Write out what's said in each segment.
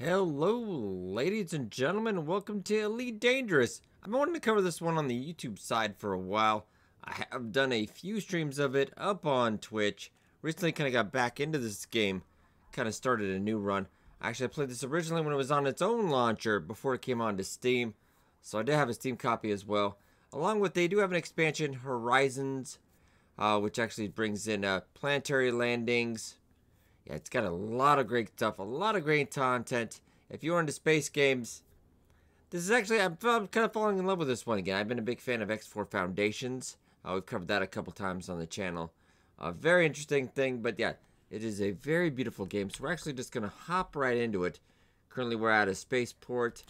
Hello, ladies and gentlemen. Welcome to Elite Dangerous. I've been wanting to cover this one on the YouTube side for a while. I have done a few streams of it up on Twitch. Recently kind of got back into this game. Kind of started a new run. Actually, I played this originally when it was on its own launcher before it came onto Steam. So I did have a Steam copy as well. Along with, they do have an expansion, Horizons, which actually brings in planetary landings. Yeah, it's got a lot of great stuff, a lot of great content. If you're into space games, this is actually, I'm kind of falling in love with this one again. I've been a big fan of X4 Foundations. We've covered that a couple times on the channel. A very interesting thing, but yeah, it is a very beautiful game. So we're actually just going to hop right into it. Currently, we're at a spaceport.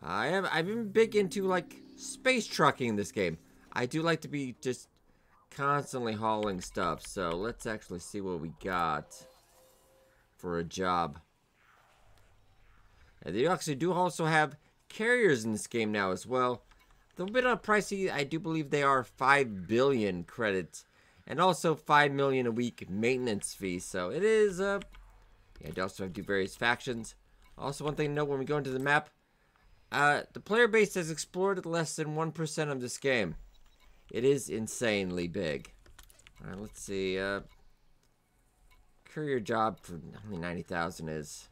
I've been big into, like, space trucking in this game. I do like to be just constantly hauling stuff. So let's actually see what we got for a job. And they actually do also have carriers in this game now as well. They're a bit pricey. I do believe they are 5 billion credits and also 5 million a week maintenance fee. So it is yeah, they also have to do various factions. Also, one thing to note when we go into the map, the player base has explored less than 1% of this game. It is insanely big. Alright, let's see. Courier job for only 90,000 is.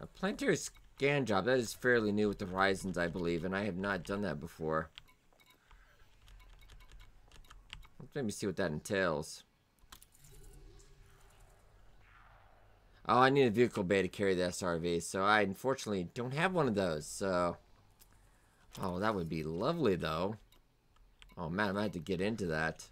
A planetary scan job. That is fairly new with the Horizons, I believe, and I have not done that before. Let me see what that entails. Oh, I need a vehicle bay to carry the SRV, so I unfortunately don't have one of those, so. Oh, that would be lovely, though. Oh, man, I might have to get into that.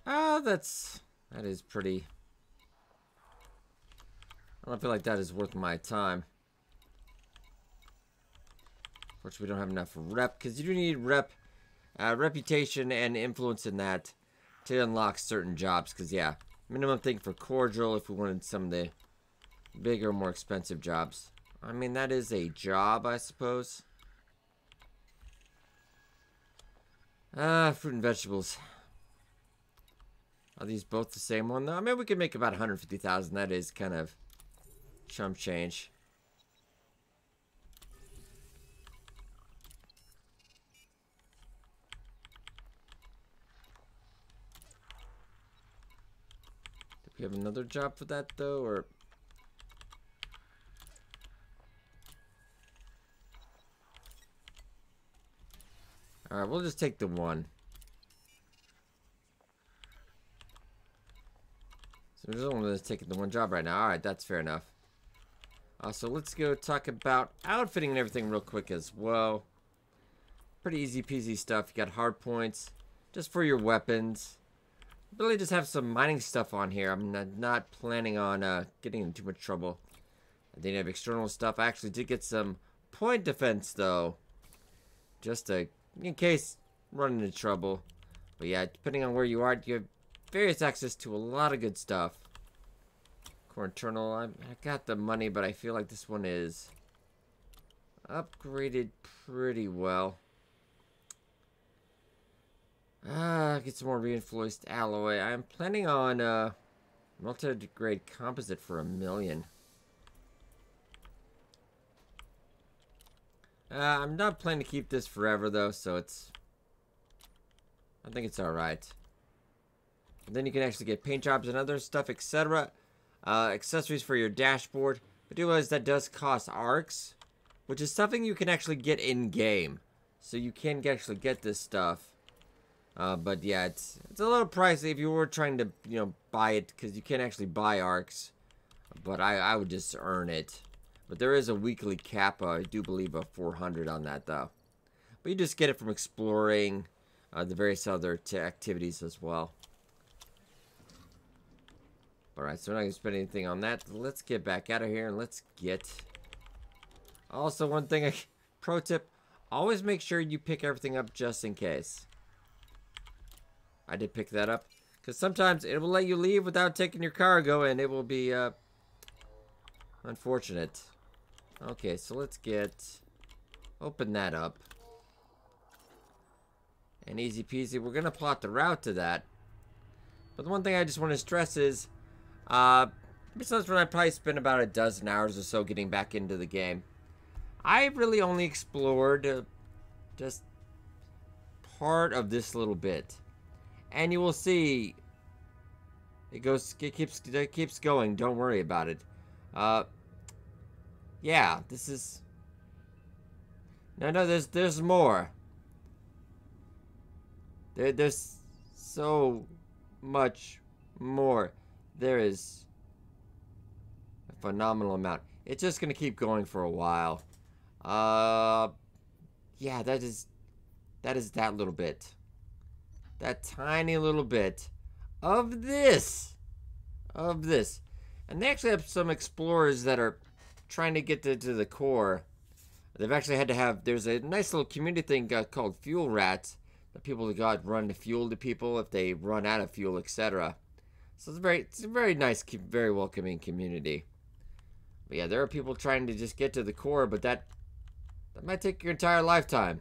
Ah, that is pretty. I don't feel like that is worth my time. Fortunately, we don't have enough rep, because you do need reputation and influence in that to unlock certain jobs, because, yeah, minimum thing for cordial if we wanted some of the bigger, more expensive jobs. I mean, that is a job, I suppose. Fruit and vegetables. Are these both the same one, though? I mean, we could make about 150,000. That is kind of chump change. Do we have another job for that, though, or... Alright, we'll just take the one. So there's only one that's taking the one job right now. Alright, that's fair enough. So let's go talk about outfitting and everything real quick as well. Pretty easy peasy stuff. You got hard points just for your weapons. Really just have some mining stuff on here. I'm not planning on getting in too much trouble. I didn't have external stuff. I actually did get some point defense though. Just in case run into trouble. But yeah, depending on where you are, you have various access to a lot of good stuff. Core internal, I got the money, but I feel like this one is upgraded pretty well. Get some more reinforced alloy. I'm planning on multi-grade composite for 1 million. I'm not planning to keep this forever though, so I think it's alright. Then you can actually get paint jobs and other stuff, etc. Accessories for your dashboard. But do realize that does cost arcs, which is something you can actually get in-game. So you can actually get this stuff. But yeah, it's a little pricey if you were trying to, buy it, because you can't actually buy arcs. But I would just earn it. But there is a weekly cap, I do believe, of 400 on that, though. But you just get it from exploring the various other activities as well. Alright, so we're not going to spend anything on that. Let's get back out of here and let's get... Also, one thing, pro tip, always make sure you pick everything up just in case. I did pick that up. Because sometimes it will let you leave without taking your cargo, and it will be Unfortunate. Okay, so let's open that up. And easy peasy, we're gonna plot the route to that. But the one thing I just want to stress is, besides when I probably spent about a dozen hours or so getting back into the game, I really only explored just part of this little bit. And you will see, it keeps going, don't worry about it. Yeah, this is... No, there's more. There's so much more. There is a phenomenal amount. It's just gonna keep going for a while. Yeah, that is that little bit. That tiny little bit of this. And they actually have some explorers that are trying to get to the core. They've actually had to have, there's a nice little community thing called fuel rats. The people that got run the fuel to people if they run out of fuel, etc. So it's a very nice, very welcoming community. But yeah, there are people trying to just get to the core, but that might take your entire lifetime.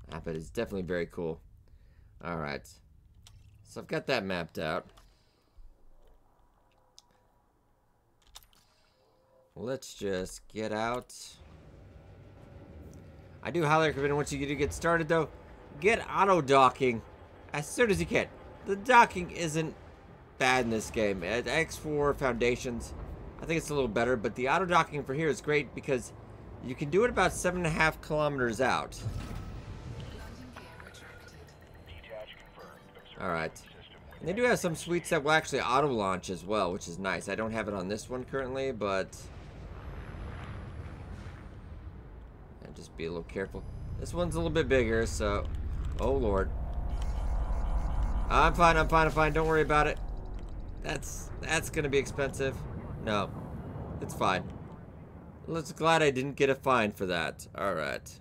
But it's definitely very cool. Alright. So I've got that mapped out. Let's just get out. I do highly recommend once you get started though, get auto docking as soon as you can. The docking isn't bad in this game. At X4 Foundations, I think it's a little better, but the auto docking for here is great because you can do it about 7.5 kilometers out. Alright. And they do have some suites that will actually auto launch as well, which is nice. I don't have it on this one currently, but just be a little careful. This one's a little bit bigger, so... Oh, Lord. I'm fine. Don't worry about it. That's gonna be expensive. No. It's fine. Let's glad I didn't get a fine for that. Alright.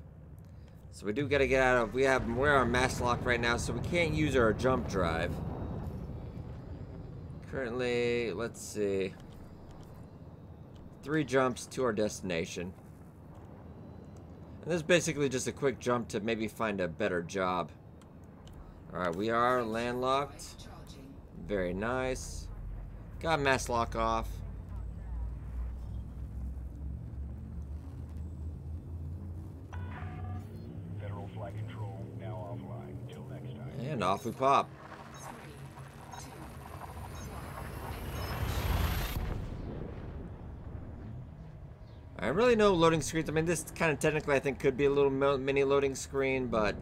So we do gotta get out of... We're on mass lock right now, so we can't use our jump drive. Currently, let's see. 3 jumps to our destination. And this is basically just a quick jump to maybe find a better job. Alright, we are landlocked. Very nice. Got mass lock off. Federal flight control now offline till next time. And off we pop. I really no loading screens. I mean, this kind of technically I think could be a little mini loading screen, but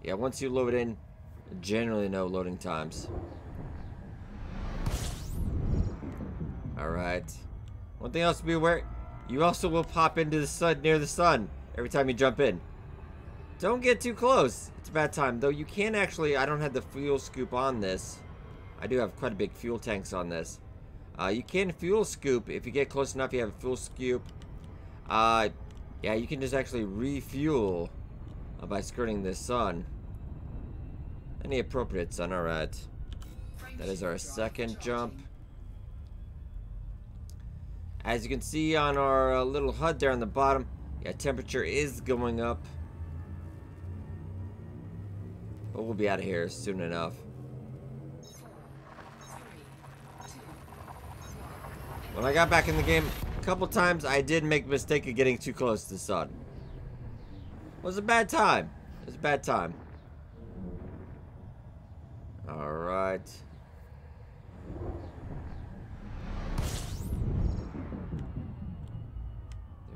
yeah, once you load in, generally no loading times. Alright. One thing else to be aware, you also will pop into the sun, near the sun, every time you jump in. Don't get too close. It's a bad time. Though you can actually, I don't have the fuel scoop on this. I do have quite a big fuel tanks on this. You can fuel scoop if you get close enough. You have a fuel scoop. Yeah, you can just actually refuel by skirting the sun. Any appropriate sun, alright. That is our second jump. As you can see on our little HUD there on the bottom, yeah, temperature is going up. But we'll be out of here soon enough. When I got back in the game, a couple times I did make the mistake of getting too close to the sun. It was a bad time. It was a bad time. Alright.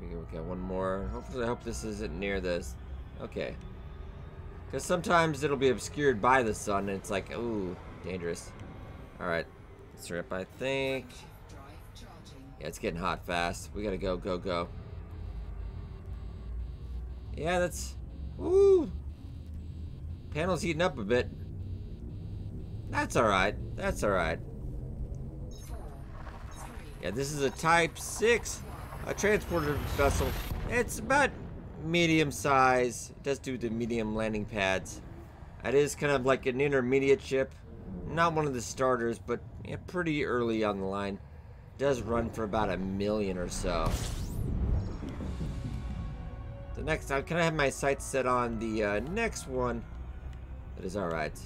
There we go. We got one more. Hopefully, I hope this isn't near this. Okay. Because sometimes it'll be obscured by the sun, and it's like, ooh, dangerous. Alright. Let's hurry up, I think. Yeah, it's getting hot fast. We gotta go. Yeah, that's... Woo! Panel's heating up a bit. That's alright. That's alright. Yeah, this is a Type 6 transporter vessel. It's about medium size. It does do the medium landing pads. It is kind of like an intermediate ship. Not one of the starters, but yeah, pretty early on the line. does run for about 1,000,000 or so. The next, I kind of have my sights set on the next one. That is alright.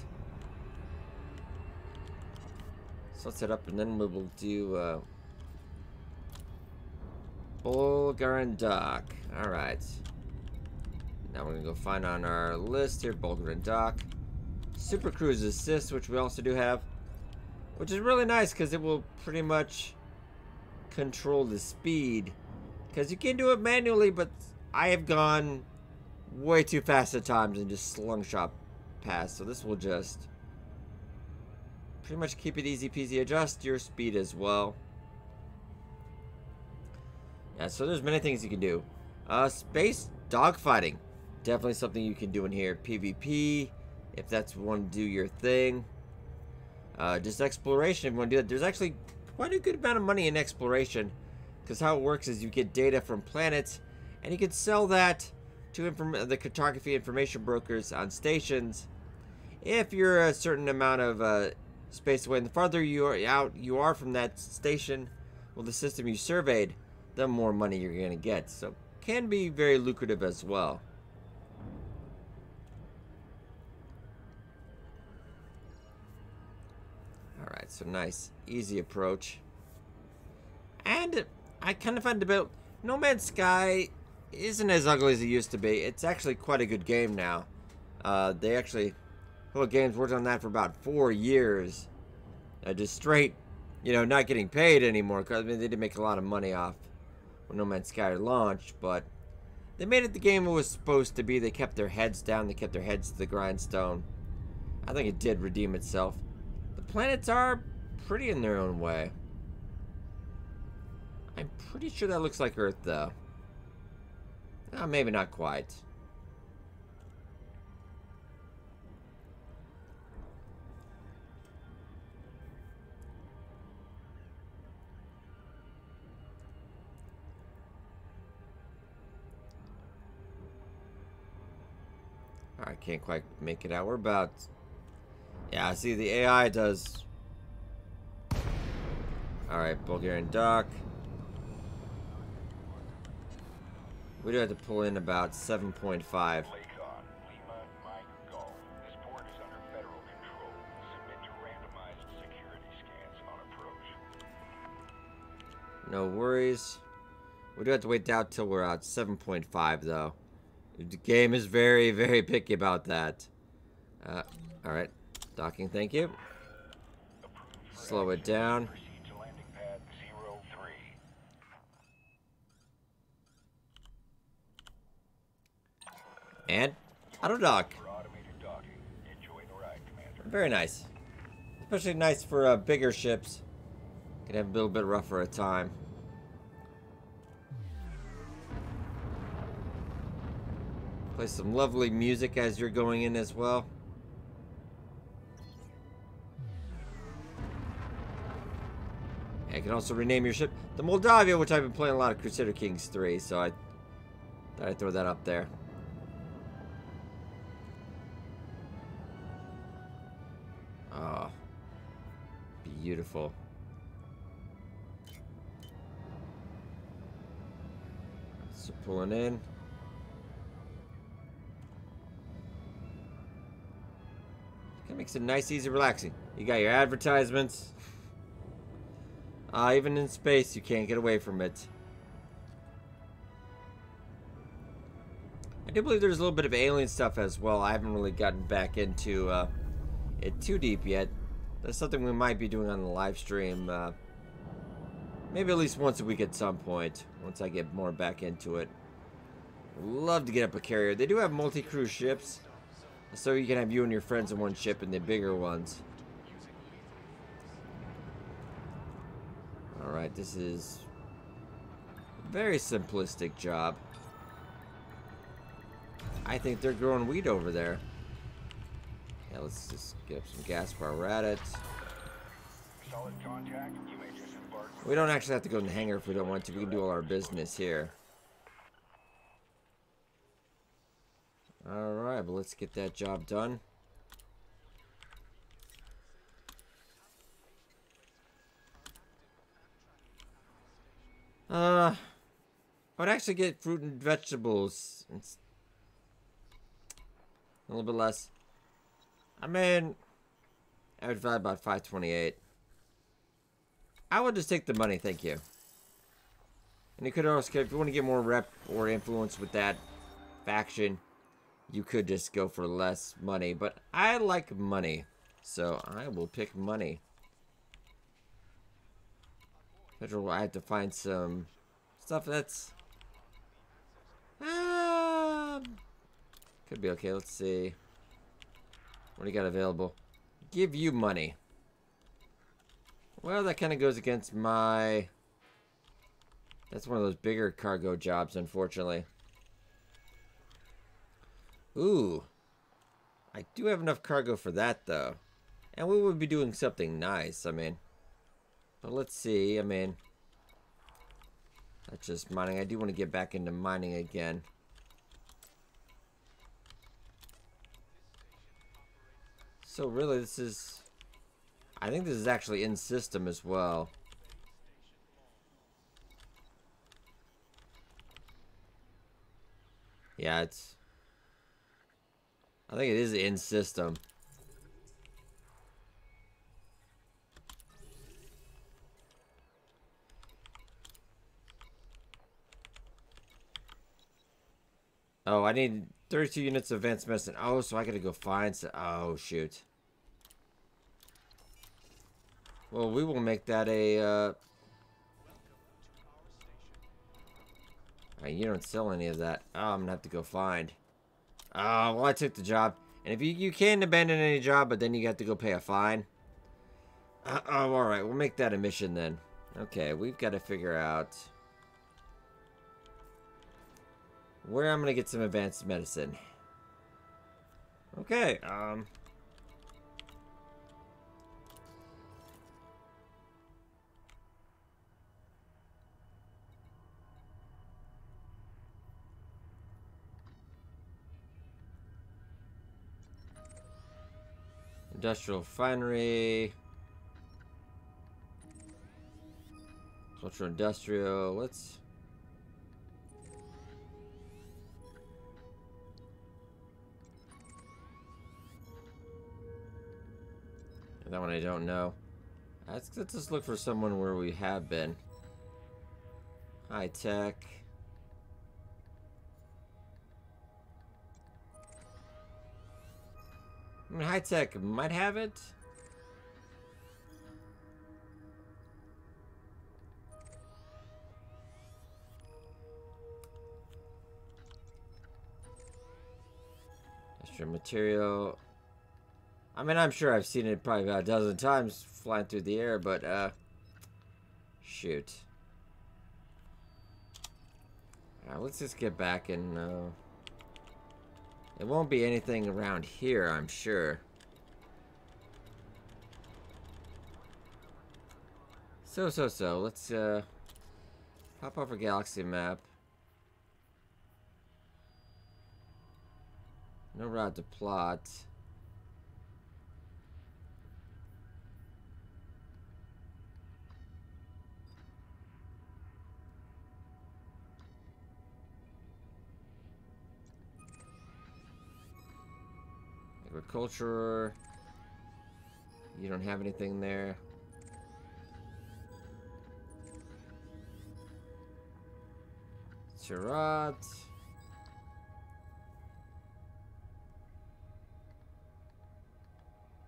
So let's set up and then we will do Bulgarin Dock. Alright. Now we're gonna go find on our list here Bulgarin Dock. Super Cruise Assist, which we also do have. Which is really nice because it will pretty much control the speed. Because you can do it manually, but I have gone way too fast at times and just slingshot past. So this will just pretty much keep it easy peasy. Adjust your speed as well. Yeah, so there's many things you can do. Space dogfighting. Definitely something you can do in here. PvP, if that's want to do your thing. Just exploration, if you want to do that. There's actually quite a good amount of money in exploration. Because how it works is you get data from planets, and you can sell that to the cartography information brokers on stations. If you're a certain amount of space away, and the farther you are from that station, well, the system you surveyed, the more money you're going to get. So, can be very lucrative as well. Alright, so nice, easy approach. And I kind of find about No Man's Sky isn't as ugly as it used to be. It's actually quite a good game now. They actually, Hello Games worked on that for about 4 years. Just straight, not getting paid anymore. Because they did make a lot of money off when No Man's Sky launched. But they made it the game it was supposed to be. They kept their heads down. They kept their heads to the grindstone. I think it did redeem itself. The planets are pretty in their own way. I'm pretty sure that looks like Earth, though. Maybe not quite. I can't quite make it out. We're about... Yeah, I see the AI does... Alright, Bulgarian Dock. We do have to pull in about 7.5. No worries. We do have to wait down till we're at 7.5 though. The game is very, very picky about that. Alright. Docking, thank you. Slow it down. And auto dock. Very nice. Especially nice for bigger ships. Can have a little bit rougher at time. Play some lovely music as you're going in as well. And you can also rename your ship the Moldavia, which I've been playing a lot of Crusader Kings 3, so I thought I'd throw that up there. Oh, beautiful. So pulling in. It makes it nice, easy, relaxing. You got your advertisements. Even in space, you can't get away from it. I do believe there's a little bit of alien stuff as well. I haven't really gotten back into it too deep yet. That's something we might be doing on the live stream. Maybe at least once a week at some point. Once I get more back into it. Love to get up a carrier. They do have multi-crew ships. So you can have you and your friends in one ship in the bigger ones. Alright, this is a very simplistic job. I think they're growing wheat over there. Yeah, let's just get up some gas while we're at it. We don't actually have to go in the hangar if we don't want to. We can do all our business here. Alright, but let's get that job done. I would actually get fruit and vegetables. It's a little bit less. I mean, I would value about 528. I would just take the money, thank you. And you could also, if you want to get more rep or influence with that faction, you could just go for less money. But I like money, so I will pick money. Federal, I have to find some stuff that's could be okay. Let's see. What do you got available? Give you money. Well, that kind of goes against my... That's one of those bigger cargo jobs, unfortunately. Ooh. I do have enough cargo for that, though. And we would be doing something nice, I mean. But let's see, I mean... That's just mining. I do want to get back into mining again. So really, this is... I think this is actually in system as well. Yeah, it's... I think it is in system. Oh, I need 32 units of advanced medicine. Oh, so I gotta go find some... Oh, shoot. Well, we will make that a, you don't sell any of that. Oh, I'm gonna have to go find. Oh, well, I took the job. And if you can abandon any job, but then you have to go pay a fine. Oh, alright. We'll make that a mission then. Okay, we've got to figure out... where I'm gonna get some advanced medicine. Okay, Industrial refinery. Cultural industrial. Let's... that one I don't know. Let's just look for someone where we have been. High tech. I mean, high tech might have it. Extra material. I mean, I'm sure I've seen it probably about a dozen times flying through the air, but, shoot. Alright, let's just get back and, it won't be anything around here, I'm sure. So, let's, pop off a galaxy map. No route to plot. Agriculture. You don't have anything there. Charat.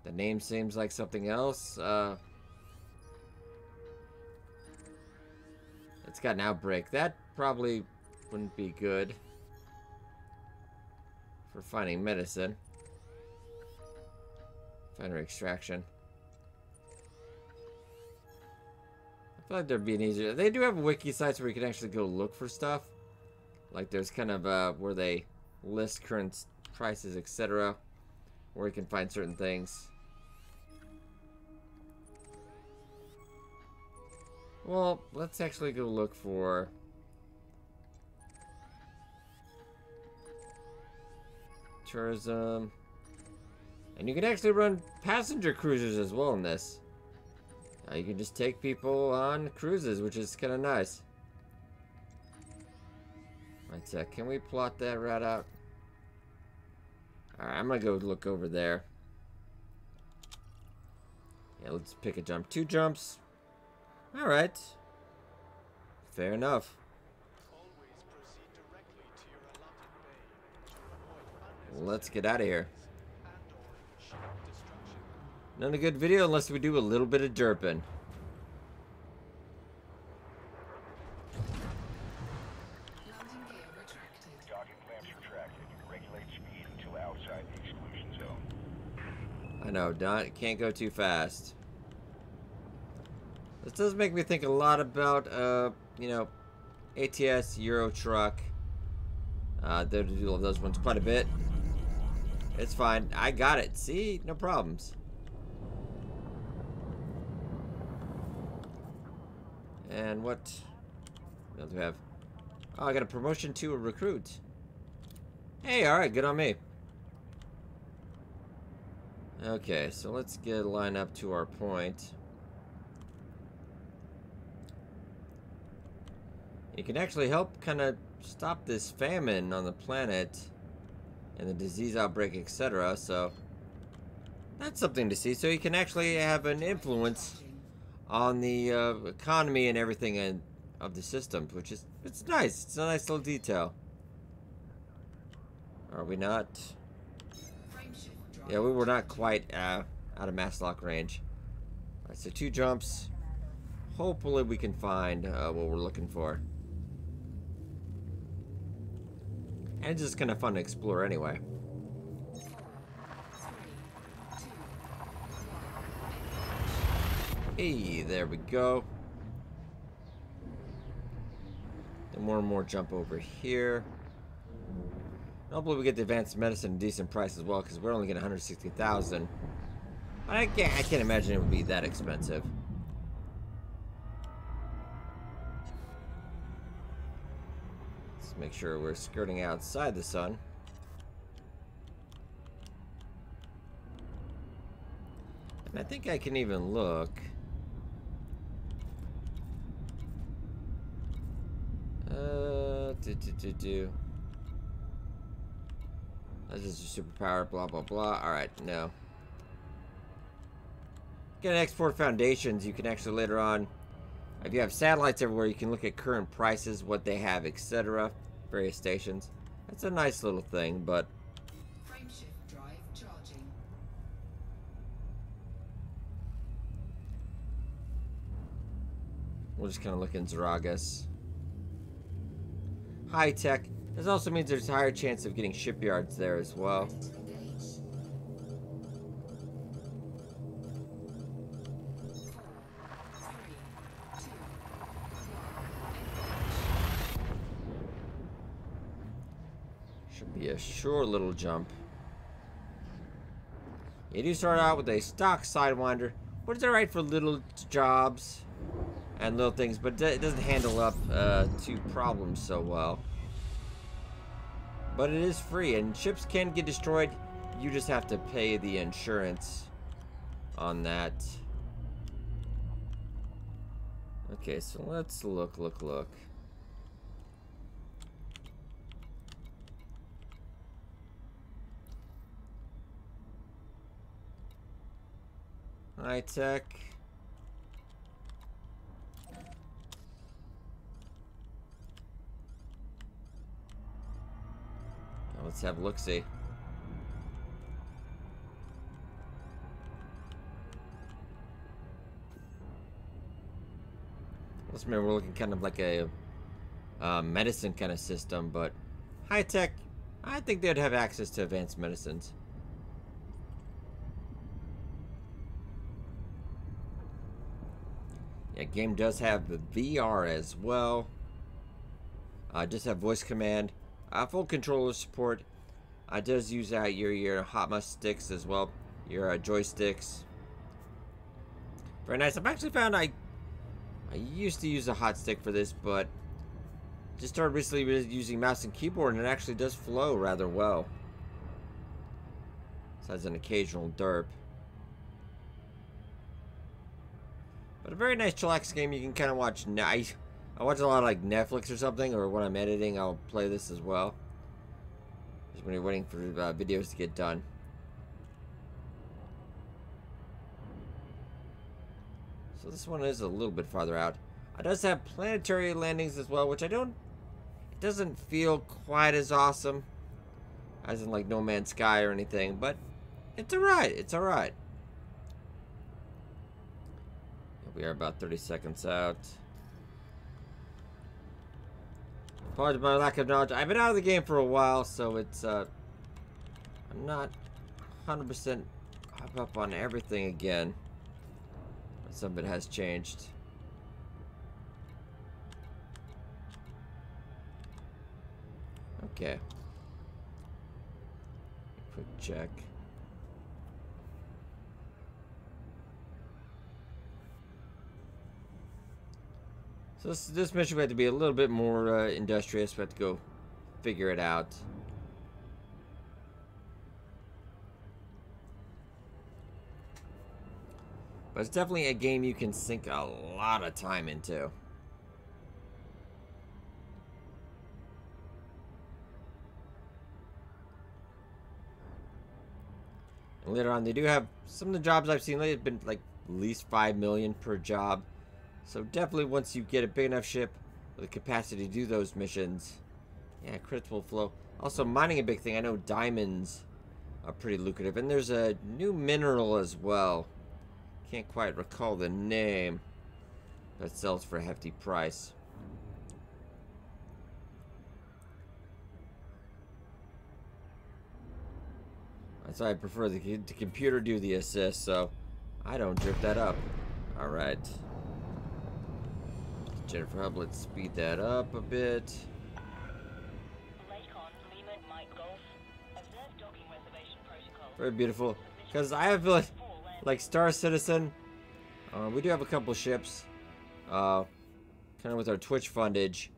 The name seems like something else. It's got an outbreak. That probably wouldn't be good for finding medicine. Refinery extraction. I feel like there'd be an easier... They do have wiki sites where you can actually go look for stuff. Like there's kind of where they list current prices, etc. Where you can find certain things. Well, let's actually go look for... tourism. And you can actually run passenger cruisers as well in this. You can just take people on cruises, which is kind of nice. Alright, can we plot that route out? Alright, I'm gonna go look over there. Yeah, let's pick a jump. 2 jumps. Alright. Fair enough. Let's get out of here. Not a good video unless we do a little bit of derping. Docking clamps retracted. Regulate speed until outside the exclusion zone. I know, can't go too fast. This does make me think a lot about, you know, ATS, Euro Truck. They do those ones quite a bit. It's fine. I got it. See? No problems. And what else do we have? Oh, I got a promotion to a recruit. Hey, alright, good on me. Okay, so let's get a line up to our point. You can actually help kind of stop this famine on the planet and the disease outbreak, etc. So that's something to see. So you can actually have an influence on the economy and everything of the system, which is, it's nice. It's a nice little detail. Are we not? Yeah, we were not quite out of mass lock range. Alright, so 2 jumps. Hopefully we can find what we're looking for. And it's just kind of fun to explore anyway. Hey, there we go. Then more and more jump over here. Hopefully we get the advanced medicine at a decent price as well, because we're only getting 160,000. I can't imagine it would be that expensive. Let's make sure we're skirting outside the sun. And I think I can even look. That's just a superpower, blah, blah, blah. Alright, no. Get an export foundations. You can actually later on, if you have satellites everywhere, you can look at current prices, what they have, etc. Various stations. That's a nice little thing, but Frameshift drive charging. we'll just kind of look in Zaragas. High tech. This also means there's a higher chance of getting shipyards there as well. Should be a short little jump. You do start out with a stock Sidewinder, which is alright for little jobs and little things, but it doesn't handle up to problems so well. But it is free, and ships can get destroyed. You just have to pay the insurance on that. Okay, so let's look. High tech. Let's have a look-see. Let's remember we're looking kind of like a medicine kind of system, but high tech, I think they'd have access to advanced medicines. Yeah, game does have the VR as well. Just have voice command. Full controller support. Does use your hot sticks as well, your joysticks. Very nice. I've actually found I used to use a hot stick for this, but just started recently using mouse and keyboard, and it actually does flow rather well. Besides an occasional derp. But a very nice chillax game. You can kind of watch I watch a lot of like Netflix or something, or when I'm editing, I'll play this as well. Just when you're waiting for videos to get done. So this one is a little bit farther out. It does have planetary landings as well, which I don't... It doesn't feel quite as awesome as in like No Man's Sky or anything, but it's alright. It's alright. We are about 30 seconds out. Apologize for my lack of knowledge. I've been out of the game for a while, so it's I'm not 100% up on everything again. But some of it has changed. Okay. Quick check. So this mission we have to be a little bit more industrious. We have to go figure it out. But it's definitely a game you can sink a lot of time into. And later on, they do have some of the jobs I've seen lately have been like at least 5 million per job. So definitely once you get a big enough ship with the capacity to do those missions, yeah, credits will flow. Also, mining a big thing. I know diamonds are pretty lucrative. And there's a new mineral as well. Can't quite recall the name. That sells for a hefty price. That's why I prefer the computer do the assist, so I don't drip that up. Alright. Jennifer Hub, let's speed that up a bit. Very beautiful. Because I have like Star Citizen, we do have a couple ships. Kind of with our Twitch fundage,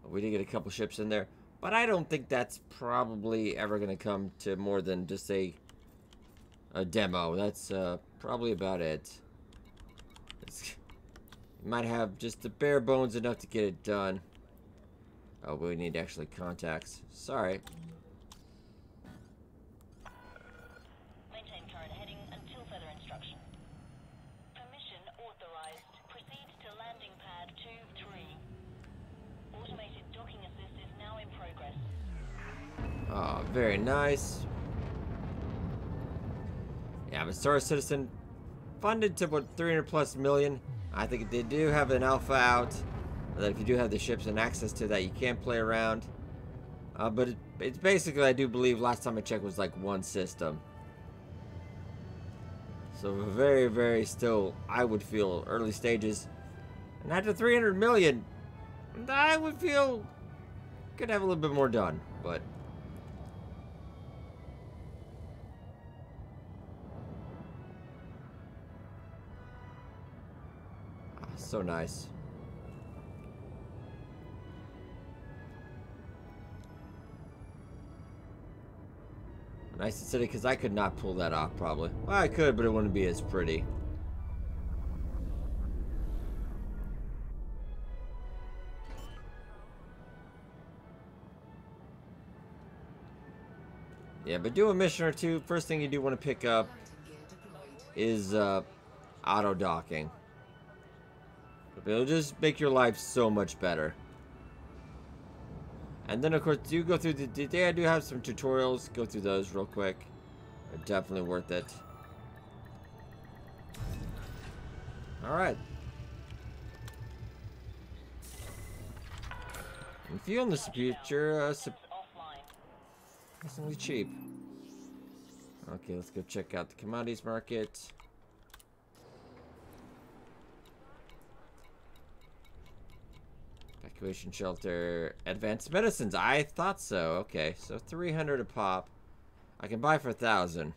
we did get a couple ships in there. But I don't think that's probably ever going to come to more than just a demo. That's probably about it. You might have just the bare bones enough to get it done. Oh, we need actually contacts. Sorry. Maintain current heading until further instruction. Permission authorized. Proceed to landing pad 2-3. Automated docking assist is now in progress. Oh, very nice. Yeah, but Star Citizen funded to what 300 plus million. I think they do have an alpha out. That if you do have the ships and access to that, you can play around. But it's basically, I do believe, last time I checked was like one system. So very, very still, I would feel early stages. And after 300 million, I would feel could have a little bit more done, but. So nice. Nice city, because I could not pull that off probably. Well, I could, but it wouldn't be as pretty. Yeah, but do a mission or two. First thing you do want to pick up is auto docking. It'll just make your life so much better. And then, of course, do go through I do have some tutorials. Go through those real quick. They're definitely worth it. Alright. And fuel in this future, surprisingly cheap. Okay, let's go check out the commodities market. Evacuation shelter, advanced medicines. I thought so. Okay, so 300 a pop. I can buy for 1,000.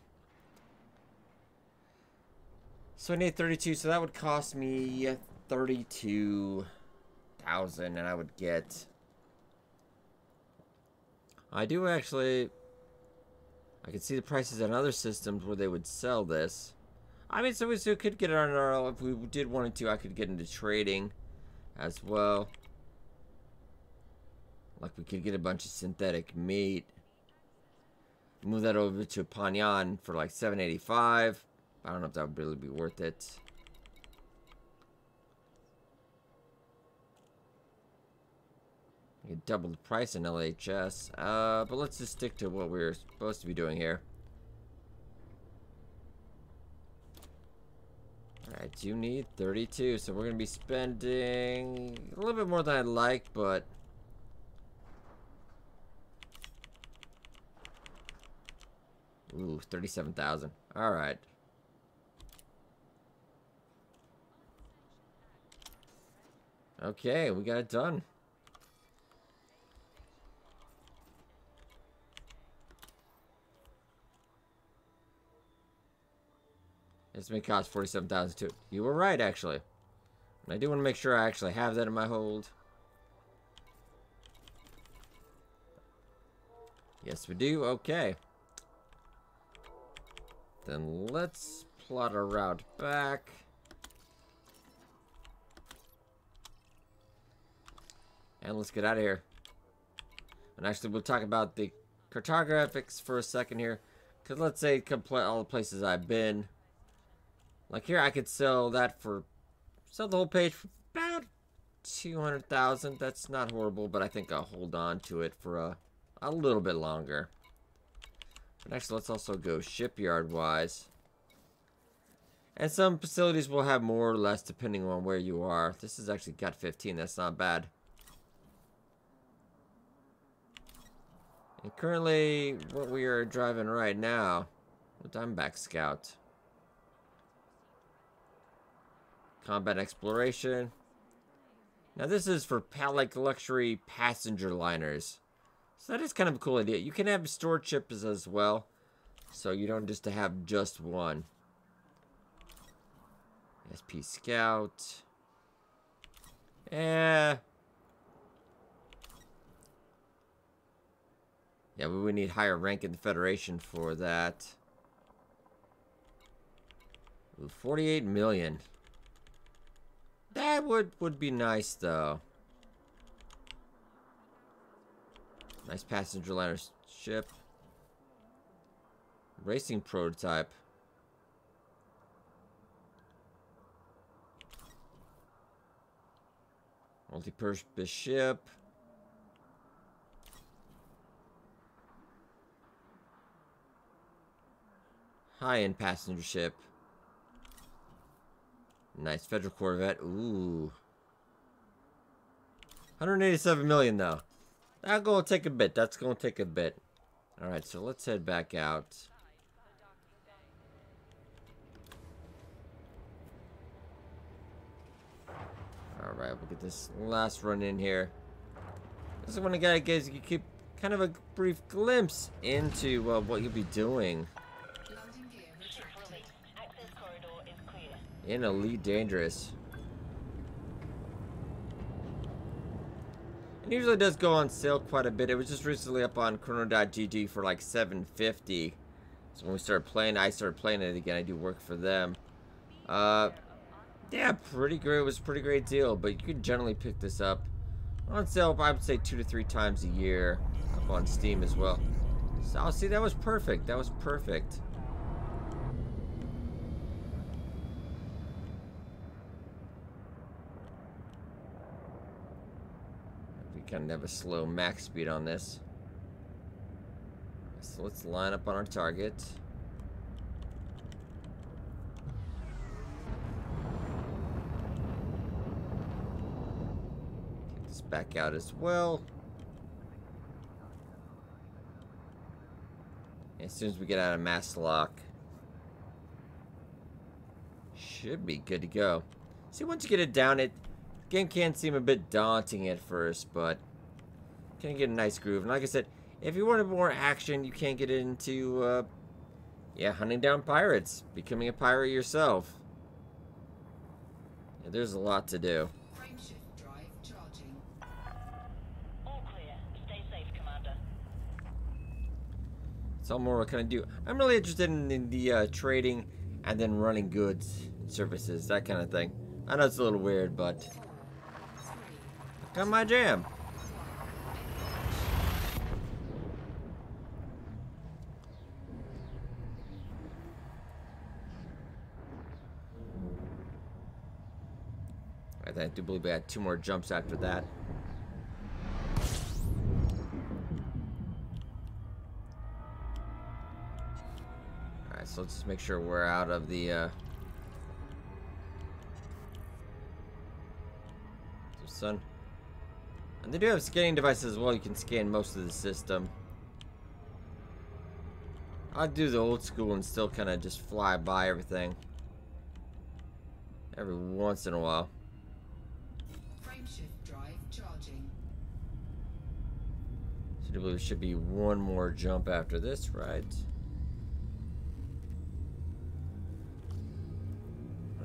So I need 32. So that would cost me 32,000, and I would get. I do actually. I can see the prices on other systems where they would sell this. I mean, so we could get it on our. If we did want to, I could get into trading as well. Like we could get a bunch of synthetic meat. Move that over to Panyan for like $7.85. I don't know if that would really be worth it. You could double the price in LHS. But let's just stick to what we're supposed to be doing here. Alright, you need 32, so we're going to be spending a little bit more than I'd like, but... Ooh, 37,000. Alright. Okay, we got it done. This may cost 47,000 too. You were right, actually. And I do want to make sure I actually have that in my hold. Yes, we do. Okay. Then let's plot a route back. And let's get out of here. And actually, we'll talk about the cartographics for a second here. Because let's say complete all the places I've been. Like here, I could sell the whole page for about 200,000. That's not horrible, but I think I'll hold on to it for a little bit longer. But actually, let's also go shipyard-wise. And some facilities will have more or less depending on where you are. This has actually got 15. That's not bad. And currently, what we are driving right now, with Diamondback Scout. Combat exploration. Now this is for like luxury passenger liners. So that is kind of a cool idea. You can have storage ships as well. So you don't just have just one. SP Scout. Yeah, we would need higher rank in the Federation for that. Ooh, 48 million. That would be nice, though. Nice passenger liner ship. Racing prototype. Multi-purpose ship. High-end passenger ship. Nice Federal Corvette. Ooh. 187 million, though. That's going to take a bit. That's going to take a bit. Alright, so let's head back out. Alright, we'll get this last run in here. This is when I guys you keep kind of a brief glimpse into what you'll be doing in Elite Dangerous. It usually does go on sale quite a bit. It was just recently up on chrono.gg for like $7.50. So when we started playing, I started playing it again. I do work for them. Yeah, pretty great. It was a pretty great deal, but you could generally pick this up on sale, I would say 2 to 3 times a year up on Steam as well. So, see, that was perfect. That was perfect. We kind of have a slow max speed on this. So let's line up on our target. Back out as well. As soon as we get out of mass lock, should be good to go. See, once you get it down, the game can seem a bit daunting at first, but can get a nice groove. And like I said, if you want more action, you can get into yeah, hunting down pirates, becoming a pirate yourself. Yeah, there's a lot to do. All more what can I do. I'm really interested in the trading and then running goods and services, that kind of thing. I know it's a little weird, but kind of my jam. I do believe we had 2 more jumps after that. Alright, so let's just make sure we're out of the sun. And they do have scanning devices as well. You can scan most of the system. I'll do the old school and still kind of just fly by everything every once in a while. Frameshift drive charging. So I believe there should be 1 more jump after this, right?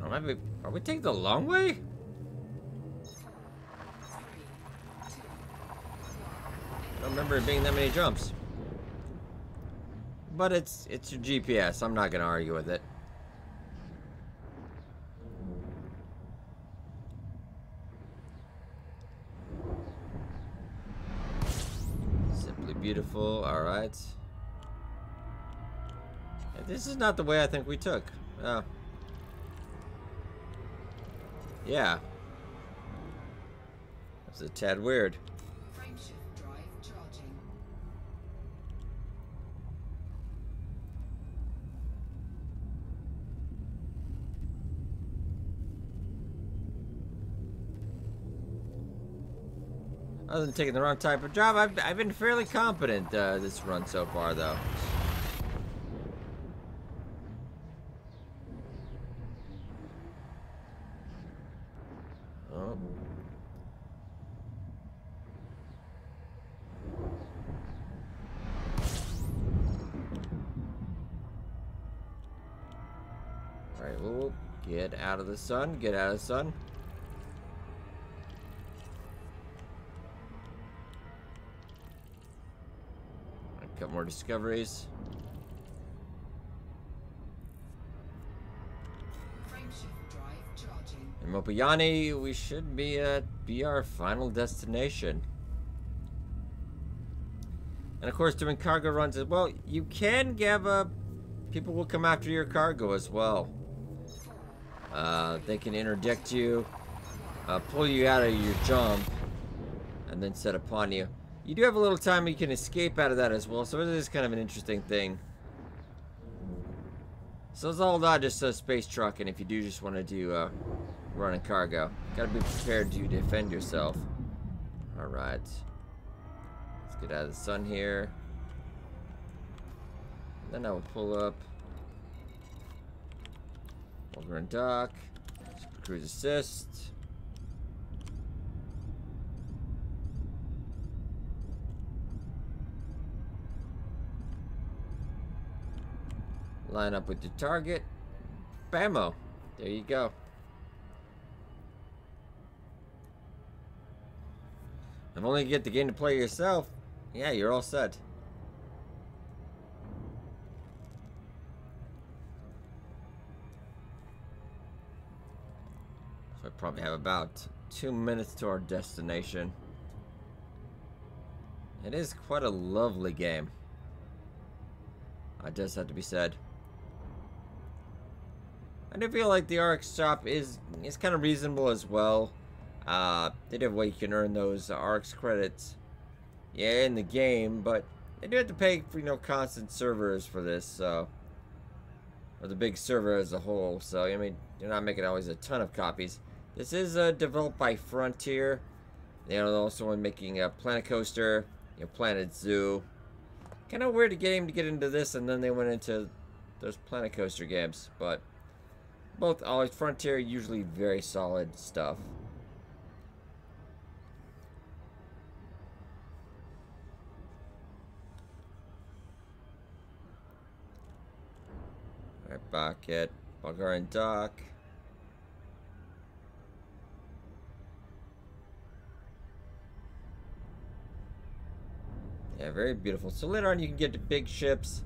Oh, are we taking the long way? 3, 2, I don't remember it being that many jumps. But it's your GPS. I'm not gonna argue with it. Simply beautiful. All right. Yeah, this is not the way I think we took. Yeah. That's a tad weird. frameshift drive charging. Other than taking the wrong type of job, I've been fairly competent this run so far, though. Oh. Alright, we'll get out of the sun. Get out of the sun. A couple more discoveries. Frameshift drive charging. In Mopayani, we should be our final destination. And of course, doing cargo runs as well, you can give up. People will come after your cargo as well. They can interdict you, pull you out of your jump, and then set upon you. You do have a little time you can escape out of that as well, so it is kind of an interesting thing. So it's all not just a space truck, and if you do just want to do running cargo, gotta be prepared to defend yourself. Alright. Let's get out of the sun here. Then I will pull up. Over and dock. Cruise assist. Line up with your target. Bammo. There you go. If only you get the game to play yourself, yeah, you're all set. So I probably have about 2 minutes to our destination. It is quite a lovely game. It does have to be said. I do feel like the RX shop is kind of reasonable as well. They do have a way you can earn those RX credits, yeah, in the game, but they do have to pay for, you know, constant servers for this, so, or the big server as a whole. So I mean, you're not making always a ton of copies. This is developed by Frontier. They are also making a Planet Coaster, you know, Planet Zoo. Kind of weird to get into this, and then they went into those Planet Coaster games, but both always Frontier, usually very solid stuff. Alright, Bucket, Bulgarian Dock. Yeah, very beautiful. So later on you can get to big ships.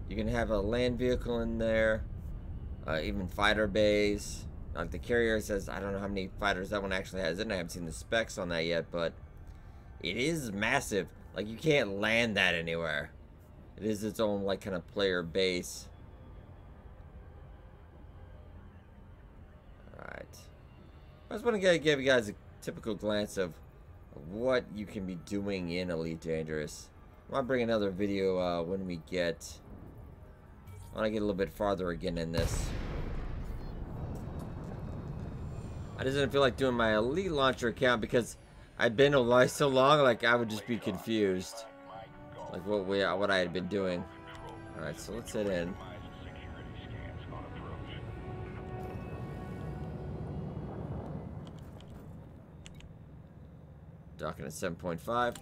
You can have a land vehicle in there. Even fighter bays. Like the carrier says, I don't know how many fighters that one actually has. And I haven't seen the specs on that yet, but it is massive. Like, you can't land that anywhere. It is its own, like, kind of player base. Alright. I just want to give you guys a typical glance of what you can be doing in Elite Dangerous. I'll bring another video when I get a little bit farther again in this. I just didn't feel like doing my Elite Launcher account because I've been alive so long, like I would just be confused, like what I had been doing. All right, so let's head in. Docking at 7.5.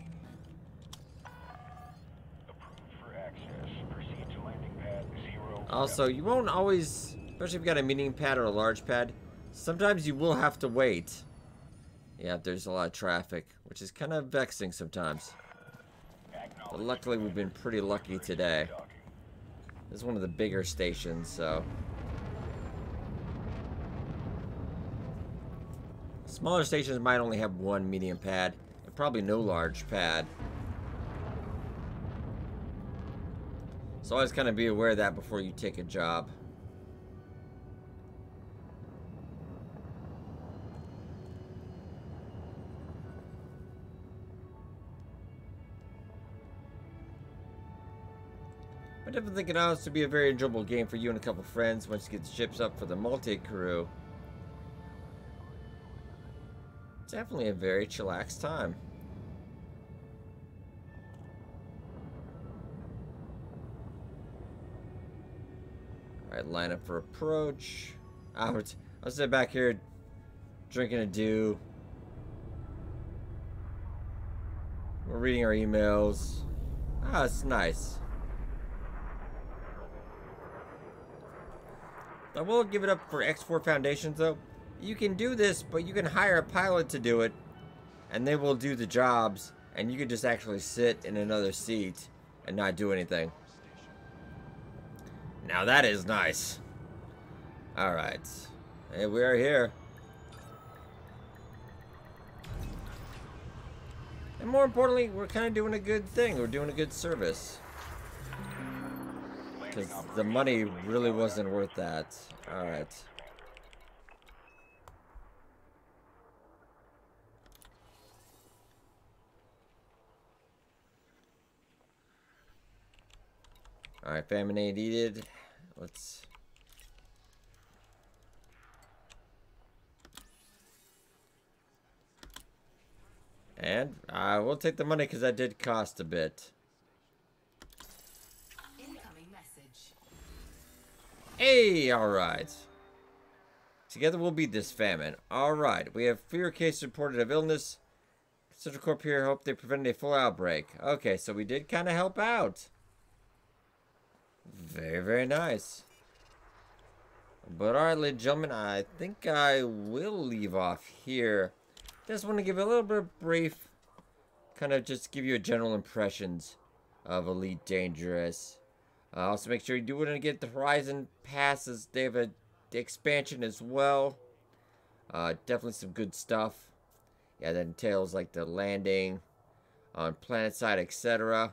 Also, you won't always, especially if you've got a medium pad or a large pad, sometimes you will have to wait. Yeah, there's a lot of traffic, which is kind of vexing sometimes. But luckily, we've been pretty lucky today. This is one of the bigger stations, so. Smaller stations might only have one medium pad, and probably no large pad. So always kind of be aware of that before you take a job. I definitely think it ought to be a very enjoyable game for you and a couple friends once you get the ships up for the multi-crew. Definitely a very chillax time. Alright, line up for approach. I'll sit back here drinking a dew. We're reading our emails. Ah, it's nice. I will give it up for X4 Foundations though. You can do this, but you can hire a pilot to do it, and they will do the jobs, and you can just actually sit in another seat and not do anything. Now that is nice. Alright. Hey, we are here. And more importantly, we're kind of doing a good thing. We're doing a good service. Because the money really wasn't worth that. Alright. Alright, famine aid needed. Let's... And I will take the money because that did cost a bit. Incoming message. Hey, alright. Together we'll beat this famine. Alright, we have fewer cases reported of illness. Central Corp here hope they prevented a full outbreak. Okay, so we did kind of help out. Very, very nice. But alright, ladies and gentlemen, I think I will leave off here. Just want to give a little bit of brief, kind of just give you a general impressions of Elite Dangerous. Also, make sure you do want to get the Horizon passes. They have the expansion as well. Definitely some good stuff. Yeah, that entails like the landing on planet side, etc.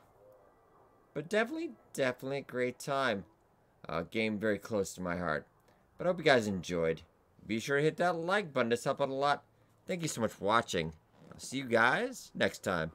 But definitely a great time. Game very close to my heart. But I hope you guys enjoyed. Be sure to hit that like button. This helps out a lot. Thank you so much for watching. I'll see you guys next time.